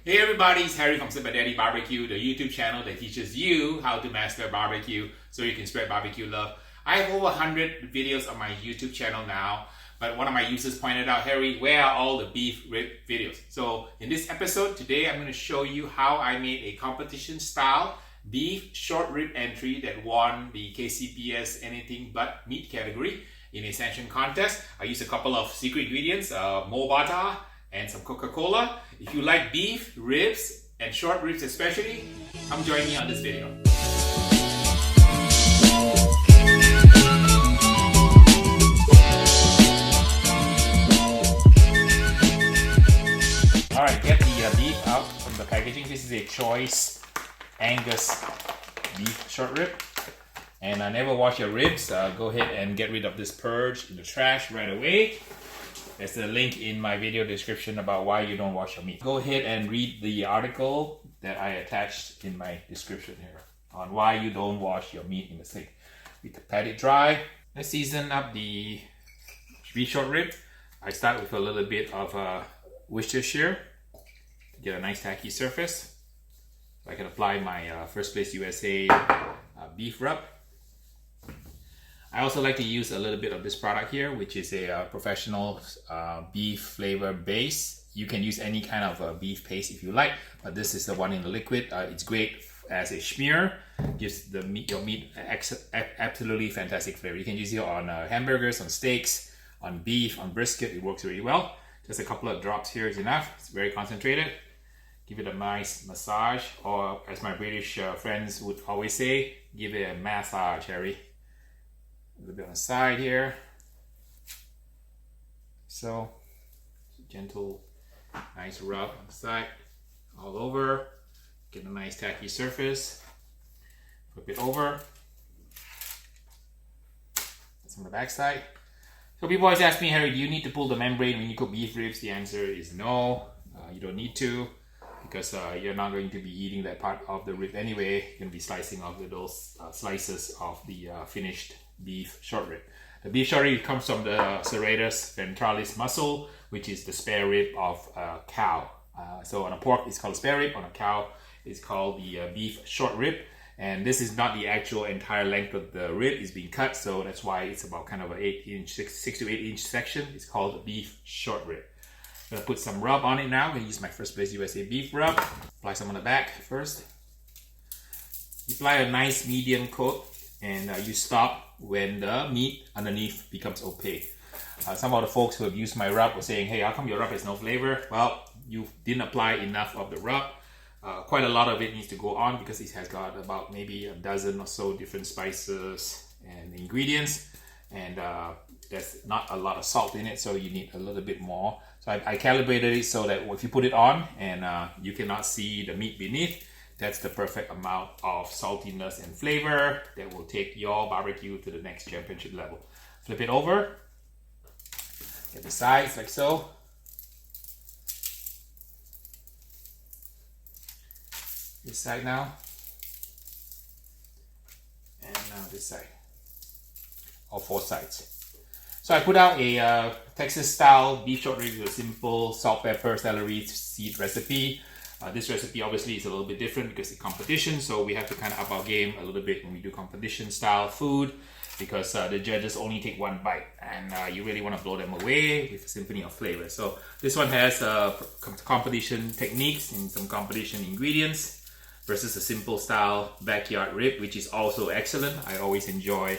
Hey everybody, it's Harry from Dilbertesque BBQ, the YouTube channel that teaches you how to master barbecue so you can spread barbecue love. I have over 100 videos on my YouTube channel now, but one of my users pointed out, Harry, where are all the beef rib videos? So in this episode today, I'm going to show you how I made a competition style beef short rib entry that won the KCBS anything but meat category in a sanction contest. I used a couple of secret ingredients, more butter and some Coca-Cola. If you like beef, ribs, and short ribs especially, come join me on this video. Alright, get the beef out from the packaging. This is a choice Angus beef short rib. And never wash your ribs. Go ahead and get rid of this purge in the trash right away. There's a link in my video description about why you don't wash your meat. Go ahead and read the article that I attached in my description here on why you don't wash your meat in the sink. We pat it dry. Let's season up the beef short rib. I start with a little bit of Worcestershire to get a nice tacky surface. So I can apply my First Place USA beef rub. I also like to use a little bit of this product here, which is a professional beef flavor base. You can use any kind of beef paste if you like, but this is the one in the liquid. It's great as a smear. Gives your meat absolutely fantastic flavor. You can use it on hamburgers, on steaks, on beef, on brisket. It works really well. Just a couple of drops here is enough. It's very concentrated. Give it a nice massage, or as my British friends would always say, give it a massage, Harry. A little bit on the side here. So, gentle, nice rub on the side, all over. Get a nice tacky surface. Flip it over. That's on the back side. So people always ask me, Harry, do you need to pull the membrane when you cook beef ribs? The answer is no. You don't need to, because you're not going to be eating that part of the rib anyway. You're going to be slicing off those slices of the finished beef short rib. The beef short rib comes from the serratus ventralis muscle, which is the spare rib of a cow. So on a pork, it's called a spare rib. On a cow, it's called the beef short rib. And this is not the actual entire length of the rib. It's being cut, so that's why it's about kind of an 6 to 8 inch section. It's called a beef short rib. I'm gonna put some rub on it now. I'm gonna use my First Place USA beef rub. Apply some on the back first. You apply a nice medium coat, and you stop when the meat underneath becomes opaque. Some of the folks who have used my rub were saying, hey, how come your rub has no flavor? Well, you didn't apply enough of the rub. Quite a lot of it needs to go on because it has got about maybe a dozen or so different spices and ingredients, and there's not a lot of salt in it, so you need a little bit more. So I calibrated it so that if you put it on and you cannot see the meat beneath, that's the perfect amount of saltiness and flavor that will take your barbecue to the next championship level. Flip it over, get the sides like so. This side now, and now this side, all 4 sides. So I put out a Texas style beef short rib with a simple salt, pepper, celery seed recipe. This recipe obviously is a little bit different because it's competition, so we have to kind of up our game a little bit when we do competition style food, because the judges only take 1 bite, and you really want to blow them away with a symphony of flavor. So this one has competition techniques and some competition ingredients versus a simple style backyard rib, which is also excellent. I always enjoy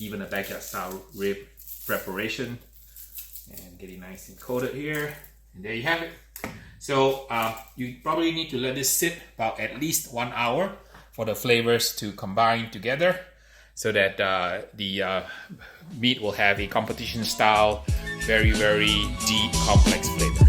even a backyard style rib preparation. And getting nice and coated here, and there you have it. So you probably need to let this sit about at least 1 hour for the flavors to combine together, so that the meat will have a competition style, very, very deep, complex flavor.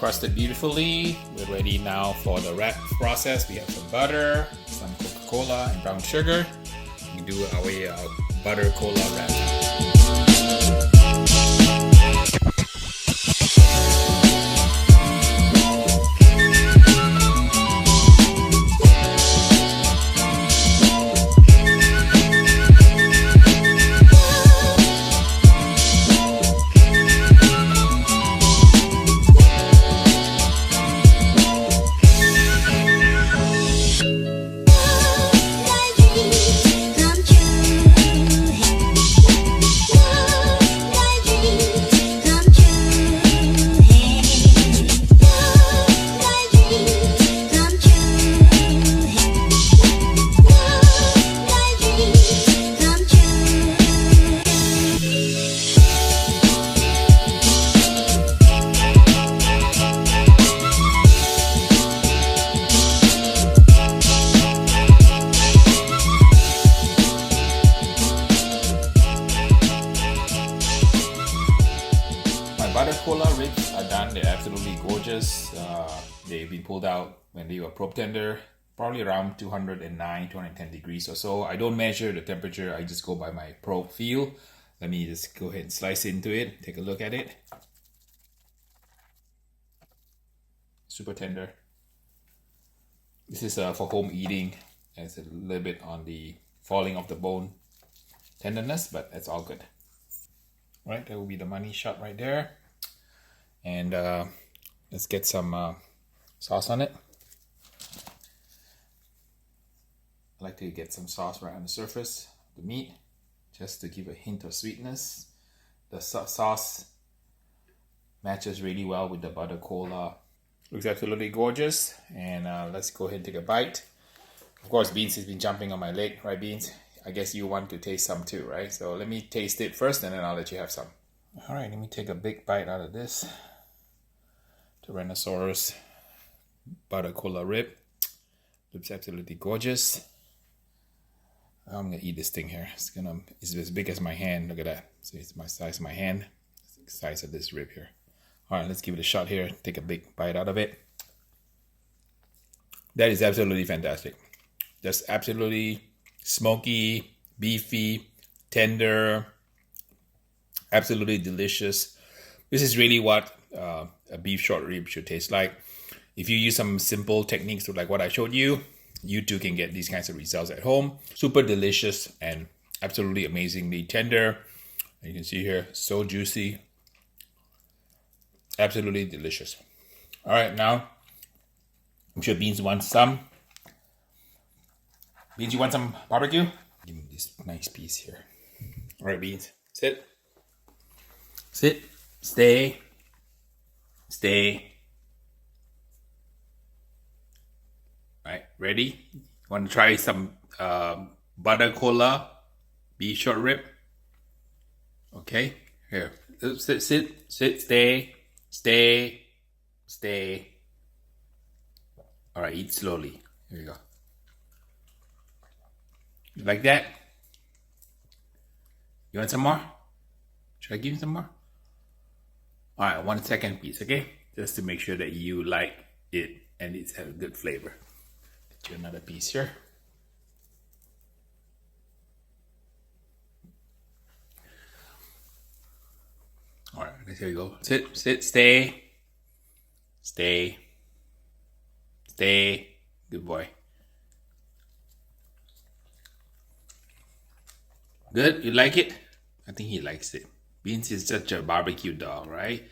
crusted beautifully. We're ready now for the wrap process. We have some butter, some Coca-Cola, and brown sugar. We do our butter cola wrap. Butter cola ribs are done. They're absolutely gorgeous. They've been pulled out when they were probe tender, probably around 209, 210 degrees or so. I don't measure the temperature. I just go by my probe feel. Let me just go ahead and slice into it. Take a look at it. Super tender. This is for home eating. It's a little bit on the falling of the bone tenderness, but that's all good. All right, that will be the money shot right there. And let's get some sauce on it. I like to get some sauce right on the surface of the meat, just to give a hint of sweetness. The sauce matches really well with the butter cola. Looks absolutely gorgeous. And let's go ahead and take a bite. Of course, Beans has been jumping on my leg, right, Beans? I guess you want to taste some too, right? So let me taste it first, and then I'll let you have some. All right, let me take a big bite out of this Tyrannosaurus butter cola rib. Looks absolutely gorgeous. I'm gonna eat this thing here. It's as big as my hand. Look at that. So it's my size of my hand. It's the size of this rib here. All right, let's give it a shot here. Take a big bite out of it. That is absolutely fantastic. Just absolutely smoky, beefy, tender, absolutely delicious. This is really what a beef short rib should taste like. If you use some simple techniques like what I showed you, you too can get these kinds of results at home. Super delicious and absolutely amazingly tender. You can see here, so juicy. Absolutely delicious. All right, now I'm sure Beans wants some. Beans, you want some barbecue? Give me this nice piece here. All right, Beans, sit. Sit, stay, stay. All right, ready? Want to try some butter cola beef short rib? Okay, here. Sit, stay, stay, stay. All right, eat slowly. Here you go. You like that? You want some more? Should I give you some more? All right, 1 second piece, okay? Just to make sure that you like it and it's have a good flavor. Get you another piece here. All right, here you go. Sit, stay, stay, stay. Good boy. Good, you like it? I think he likes it. Beans is such a barbecue dog, right?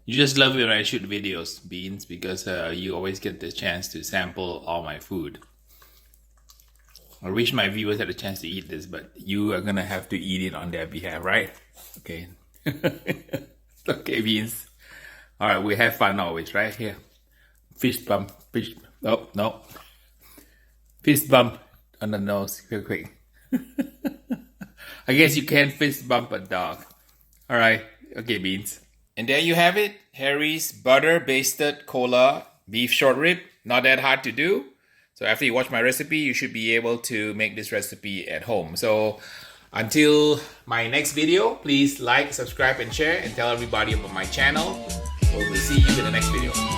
You just love it when I shoot videos, Beans, because you always get the chance to sample all my food. I wish my viewers had a chance to eat this, but you are gonna have to eat it on their behalf, right? Okay. Okay, Beans. All right, we have fun always, right? Here. Fish bump. Fish. Oh, no. Fist bump on the nose, real quick. I guess you can't fist bump a dog. All right. Okay, Beans. And there you have it. Harry's butter basted cola beef short rib. Not that hard to do. So after you watch my recipe, you should be able to make this recipe at home. So until my next video, please like, subscribe, and share, and tell everybody about my channel. We'll see you in the next video.